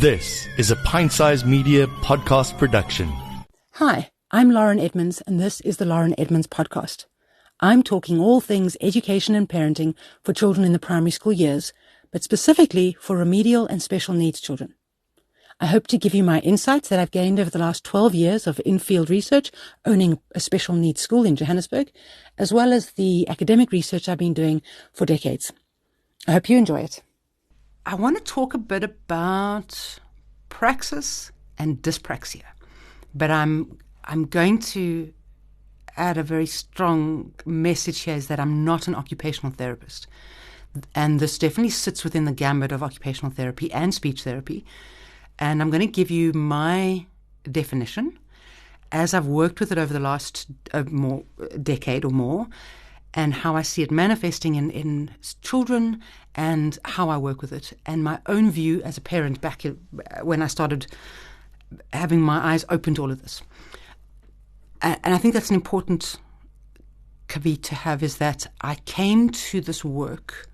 This is a Pint-Sized Media podcast production. Hi, I'm Lauren Edmonds, and this is the Lauren Edmonds Podcast. I'm talking all things education and parenting for children in the primary school years, but specifically for remedial and special needs children. I hope to give you my insights that I've gained over the last 12 years of in-field research, owning a special needs school in Johannesburg, as well as the academic research I've been doing for decades. I hope you enjoy it. I want to talk a bit about Praxis and Dyspraxia, but I'm going to add a very strong message here is that I'm not an occupational therapist. And this definitely sits within the gambit of occupational therapy and speech therapy. And I'm going to give you my definition as I've worked with it over the last decade or more, and how I see it manifesting in children and how I work with it, and my own view as a parent back when I started having my eyes open to all of this. And I think that's an important caveat to have, is that I came to this work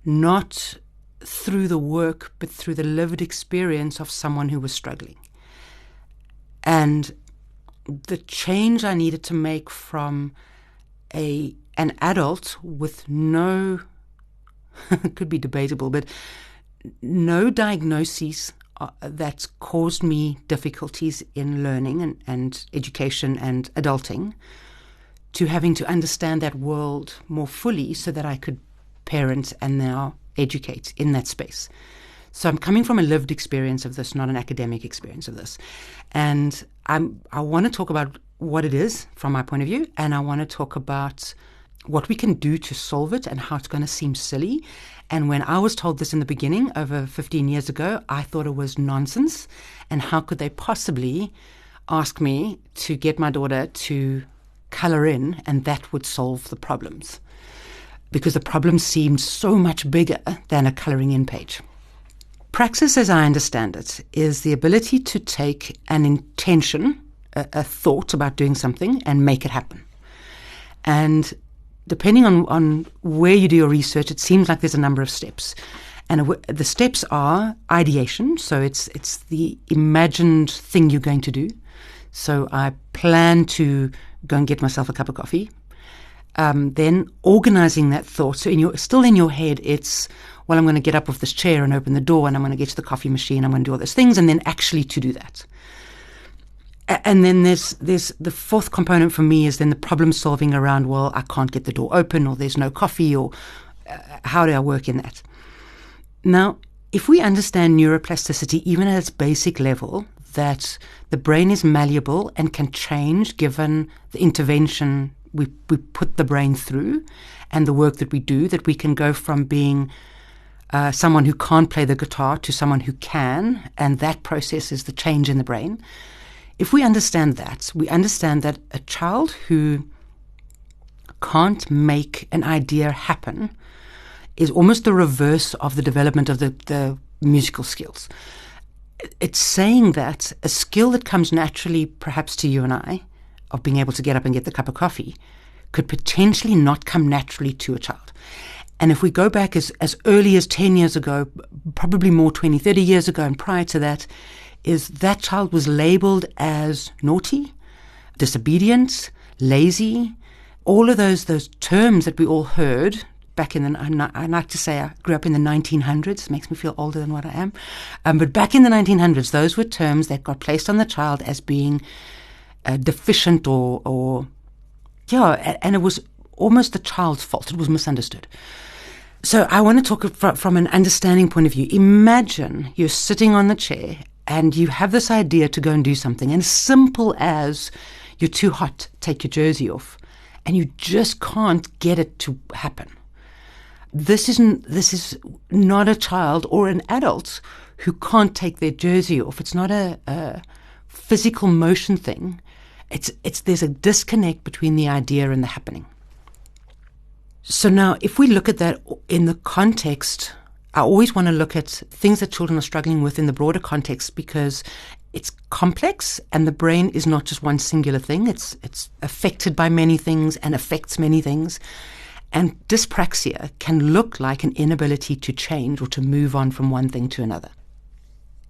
not through the work, but through the lived experience of someone who was struggling. And the change I needed to make from an adult with no, it could be debatable, but no diagnoses that's caused me difficulties in learning and education and adulting, to having to understand that world more fully so that I could parent and now educate in that space. So I'm coming from a lived experience of this, not an academic experience of this. And I want to talk about what it is from my point of view, and I want to talk about what we can do to solve it and how it's going to seem silly. And when I was told this in the beginning, over 15 years ago, I thought it was nonsense. And how could they possibly ask me to get my daughter to color in and that would solve the problems? Because the problem seemed so much bigger than a coloring in page. Praxis, as I understand it, is the ability to take an intention, a thought about doing something, and make it happen. And depending on where you do your research, it seems like there's a number of steps. And the steps are ideation, so it's the imagined thing you're going to do. So I plan to go and get myself a cup of coffee. Then organizing that thought. So still in your head, it's, well, I'm going to get up off this chair and open the door, and I'm going to get to the coffee machine, I'm going to do all those things, and then actually to do that. And then there's the fourth component for me is then the problem solving around, well, I can't get the door open, or there's no coffee, or how do I work in that? Now, if we understand neuroplasticity, even at its basic level, that the brain is malleable and can change given the intervention we put the brain through and the work that we do, that we can go from being someone who can't play the guitar to someone who can, and that process is the change in the brain. If we understand that, we understand that a child who can't make an idea happen is almost the reverse of the development of the musical skills. It's saying that a skill that comes naturally, perhaps to you and I, of being able to get up and get the cup of coffee, could potentially not come naturally to a child. And if we go back as early as 10 years ago, probably more 20, 30 years ago, and prior to that, is that child was labeled as naughty, disobedient, lazy, all of those terms that we all heard back in I like to say I grew up in the 1900s. It makes me feel older than what I am. But back in the 1900s, those were terms that got placed on the child as being deficient and it was almost the child's fault. It was misunderstood. So I want to talk from an understanding point of view. Imagine you're sitting on the chair and you have this idea to go and do something, and as simple as you're too hot, take your jersey off, and you just can't get it to happen. This is not a child or an adult who can't take their jersey off. It's not a physical motion thing. There's a disconnect between the idea and the happening. So now, if we look at that in the context, I always want to look at things that children are struggling with in the broader context, because it's complex and the brain is not just one singular thing. It's affected by many things and affects many things. And dyspraxia can look like an inability to change or to move on from one thing to another.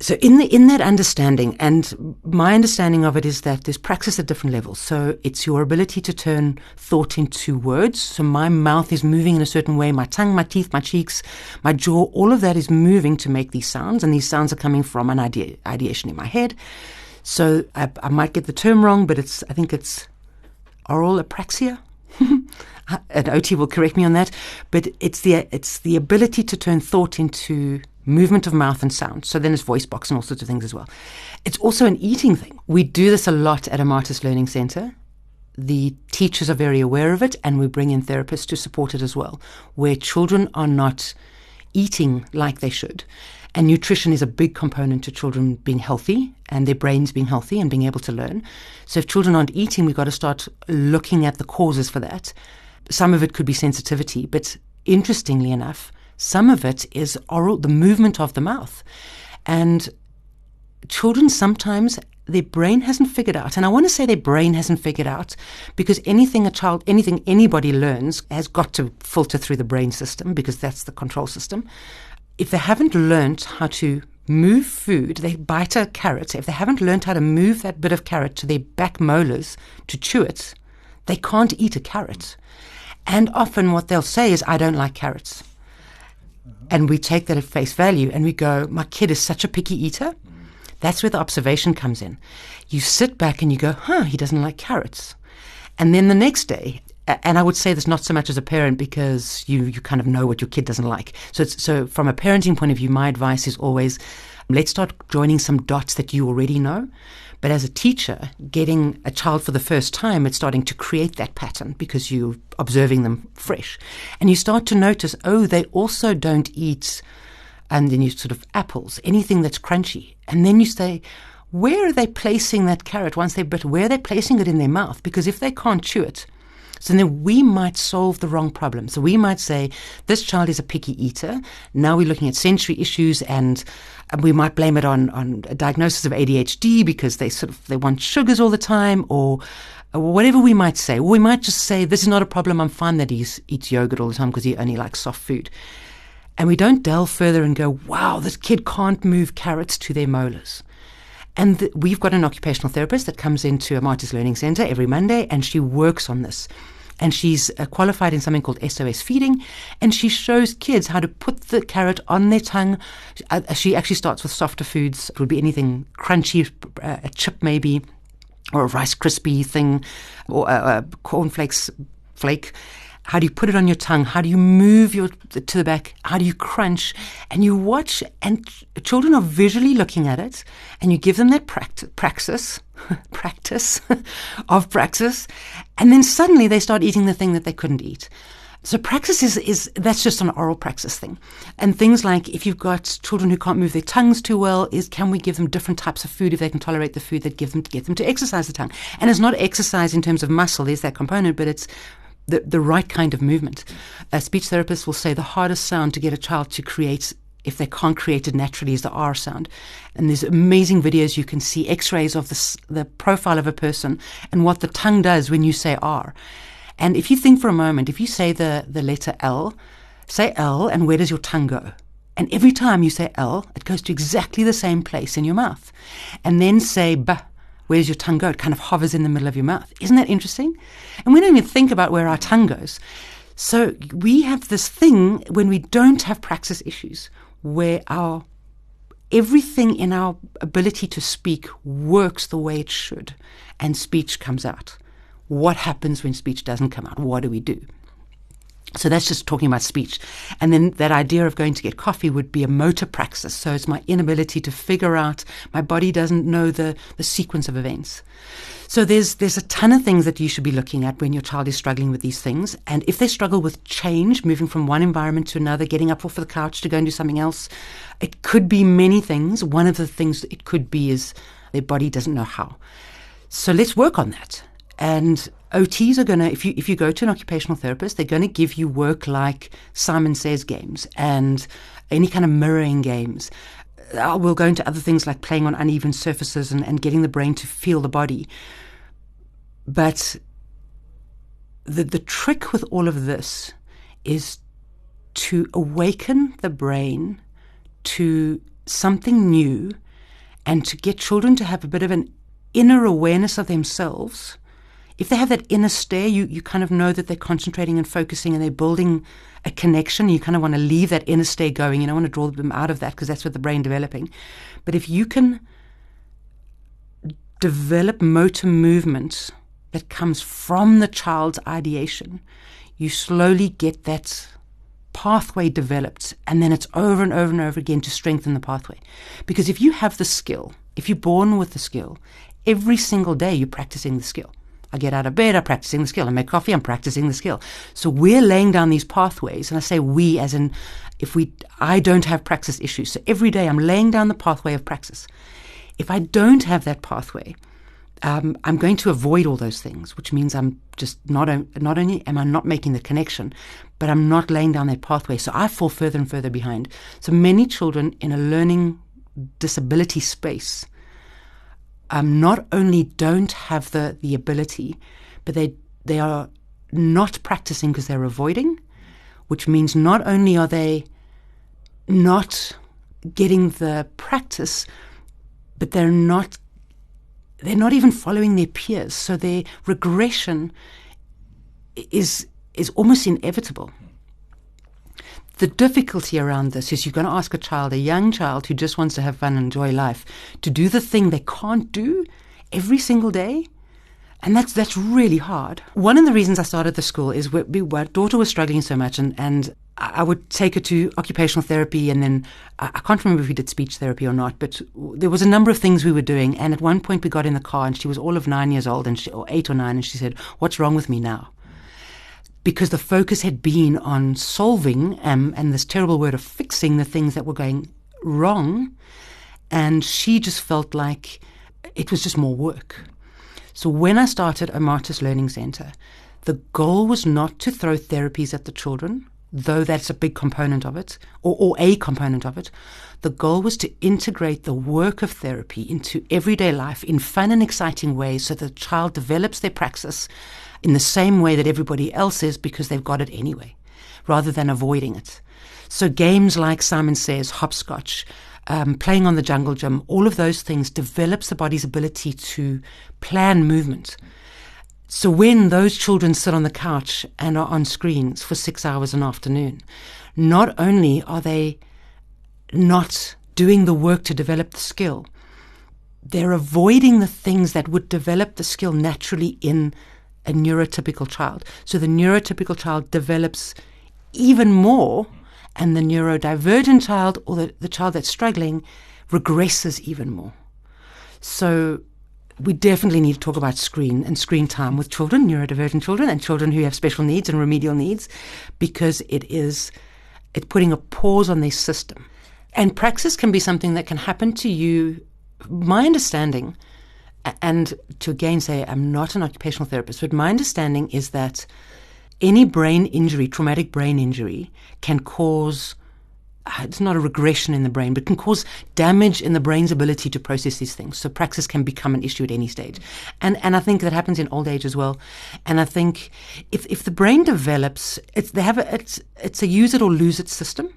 So in that understanding, and my understanding of it is that there's praxis at different levels. So it's your ability to turn thought into words. So my mouth is moving in a certain way, my tongue, my teeth, my cheeks, my jaw, all of that is moving to make these sounds, and these sounds are coming from an ideation in my head. So I might get the term wrong, but I think it's oral apraxia. An OT will correct me on that, but it's the ability to turn thought into movement of mouth and sound. So then it's voice box and all sorts of things as well. It's also an eating thing. We do this a lot at Amatis Learning Centre. The teachers are very aware of it, and we bring in therapists to support it as well, where children are not eating like they should. And nutrition is a big component to children being healthy and their brains being healthy and being able to learn. So if children aren't eating, we've got to start looking at the causes for that. Some of it could be sensitivity, but interestingly enough, some of it is oral, the movement of the mouth. And children sometimes, their brain hasn't figured out, and I want to say their brain hasn't figured out, because anything anybody learns has got to filter through the brain system, because that's the control system. If they haven't learned how to move food, they bite a carrot. If they haven't learned how to move that bit of carrot to their back molars to chew it, they can't eat a carrot. And often what they'll say is, I don't like carrots. And we take that at face value and we go, my kid is such a picky eater. That's where the observation comes in. You sit back and you go, he doesn't like carrots. And then the next day, and I would say this not so much as a parent, because you kind of know what your kid doesn't like. So from a parenting point of view, my advice is always, let's start joining some dots that you already know. But as a teacher, getting a child for the first time, it's starting to create that pattern because you're observing them fresh. And you start to notice, they also don't eat, and then you sort of apples, anything that's crunchy. And then you say, where are they placing that carrot once they've bit? Where are they placing it in their mouth? Because if they can't chew it, so then we might solve the wrong problem. So we might say, this child is a picky eater. Now we're looking at sensory issues, and we might blame it on a diagnosis of ADHD because they want sugars all the time, or whatever we might say. Or we might just say, this is not a problem. I'm fine that he eats yogurt all the time because he only likes soft food. And we don't delve further and go, wow, this kid can't move carrots to their molars. And we've got an occupational therapist that comes into Amatis Learning Centre every Monday, and she works on this. And she's qualified in something called SOS feeding, and she shows kids how to put the carrot on their tongue. She actually starts with softer foods. It would be anything crunchy, a chip maybe, or a Rice Krispie thing, or a cornflakes flake. How do you put it on your tongue? How do you move to the back? How do you crunch? And you watch, and children are visually looking at it, and you give them that practice of praxis, and then suddenly they start eating the thing that they couldn't eat. So praxis is that's just an oral praxis thing. And things like, if you've got children who can't move their tongues too well, can we give them different types of food if they can tolerate the food that get them to exercise the tongue? And it's not exercise in terms of muscle, there's that component, but it's the right kind of movement. A speech therapist will say the hardest sound to get a child to create, if they can't create it naturally, is the R sound. And there's amazing videos you can see, x-rays of the profile of a person and what the tongue does when you say R. And if you think for a moment, if you say the letter L, say L, and where does your tongue go? And every time you say L, it goes to exactly the same place in your mouth. And then say B. Where does your tongue go? It kind of hovers in the middle of your mouth. Isn't that interesting? And we don't even think about where our tongue goes. So we have this thing when we don't have praxis issues where everything in our ability to speak works the way it should, and speech comes out. What happens when speech doesn't come out? What do we do? So that's just talking about speech. And then that idea of going to get coffee would be a motor praxis. So it's my inability to figure out, my body doesn't know the sequence of events. So there's a ton of things that you should be looking at when your child is struggling with these things. And if they struggle with change, moving from one environment to another, getting up off the couch to go and do something else, it could be many things. One of the things it could be is their body doesn't know how. So let's work on that. And OTs are going to, if you go to an occupational therapist, they're going to give you work like Simon Says games and any kind of mirroring games. We'll go into other things like playing on uneven surfaces and getting the brain to feel the body. But the trick with all of this is to awaken the brain to something new And to get children to have a bit of an inner awareness of themselves, if they have that inner stare, you kind of know that they're concentrating and focusing and they're building a connection. You kind of want to leave that inner stare going. You don't want to draw them out of that because that's what the brain developing. But if you can develop motor movement that comes from the child's ideation, you slowly get that pathway developed, and then it's over and over and over again to strengthen the pathway. Because if you have the skill, if you're born with the skill, every single day you're practicing the skill. I get out of bed, I'm practicing the skill. I make coffee, I'm practicing the skill. So we're laying down these pathways, and I say we as in I don't have praxis issues. So every day I'm laying down the pathway of praxis. If I don't have that pathway, I'm going to avoid all those things, which means I'm just not only am I not making the connection, but I'm not laying down that pathway. So I fall further and further behind. So many children in a learning disability space not only don't have the ability, but they are not practicing because they're avoiding, which means not only are they not getting the practice, but they're not even following their peers. So their regression is almost inevitable. The difficulty around this is you're going to ask a young child who just wants to have fun and enjoy life, to do the thing they can't do every single day. And that's really hard. One of the reasons I started the school is our daughter was struggling so much, and I would take her to occupational therapy, and then I can't remember if we did speech therapy or not, but there was a number of things we were doing. And at one point we got in the car, and she was all of 9 years old, or 8 or 9, and she said, "What's wrong with me now?" Because the focus had been on solving and this terrible word of fixing the things that were going wrong, and she just felt like it was just more work. So when I started a Martis Learning Centre, the goal was not to throw therapies at the children, though that's a big component of it, or a component of it. The goal was to integrate the work of therapy into everyday life in fun and exciting ways so the child develops their praxis in the same way that everybody else is, because they've got it anyway, rather than avoiding it. So games like Simon Says, hopscotch, playing on the jungle gym, all of those things develops the body's ability to plan movement. So when those children sit on the couch and are on screens for 6 hours an afternoon, not only are they not doing the work to develop the skill, they're avoiding the things that would develop the skill naturally in a neurotypical child. So the neurotypical child develops even more, and the neurodivergent child, or the child that's struggling, regresses even more. So we definitely need to talk about screen and screen time with children, neurodivergent children, and children who have special needs and remedial needs, because it's putting a pause on their system. And praxis can be something that can happen to you. My understanding, and to again say I'm not an occupational therapist, but my understanding is that any brain injury, traumatic brain injury, can cause, it's not a regression in the brain, but can cause damage in the brain's ability to process these things. So praxis can become an issue at any stage. And I think that happens in old age as well. And I think if the brain develops, it's a use it or lose it system.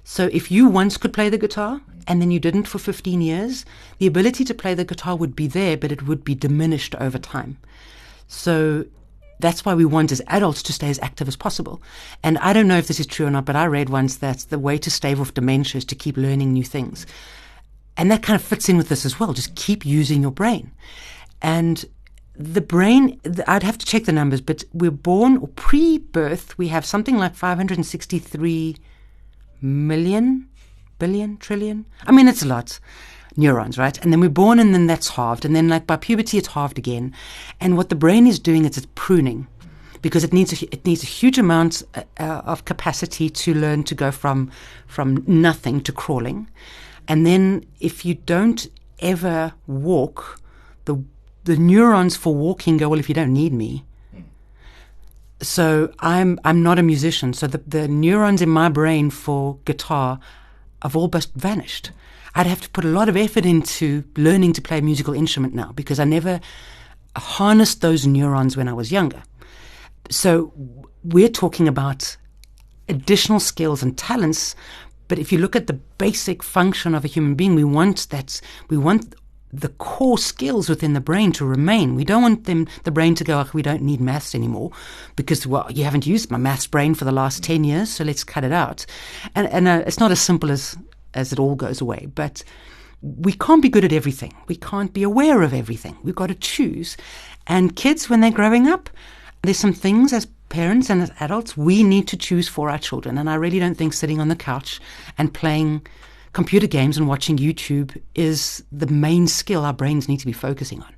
So if you once could play the guitar and then you didn't for 15 years, the ability to play the guitar would be there, but it would be diminished over time. So that's why we want as adults to stay as active as possible. And I don't know if this is true or not, but I read once that the way to stave off dementia is to keep learning new things. And that kind of fits in with this as well. Just keep using your brain. And the brain, I'd have to check the numbers, but we're born, or pre-birth, we have something like 563 million, billion, trillion. I mean, it's a lot. Neurons, right? And then we're born, and then that's halved. And then like by puberty, it's halved again. And what the brain is doing is it's pruning, because it needs a huge amount of capacity to learn to go from nothing to crawling. And then if you don't ever walk, the neurons for walking go, well, if you don't need me. So I'm not a musician. So the neurons in my brain for guitar have all but vanished. I'd have to put a lot of effort into learning to play a musical instrument now, because I never harnessed those neurons when I was younger. So we're talking about additional skills and talents, But if you look at the basic function of a human being, we want the core skills within the brain to remain. We don't want the brain to go, oh, we don't need maths anymore because, well, you haven't used my maths brain for the last 10 years, so let's cut it out. And it's not as simple as it all goes away. But we can't be good at everything. We can't be aware of everything. We've got to choose. And kids, when they're growing up, there's some things as parents and as adults we need to choose for our children. And I really don't think sitting on the couch and playing computer games and watching YouTube is the main skill our brains need to be focusing on.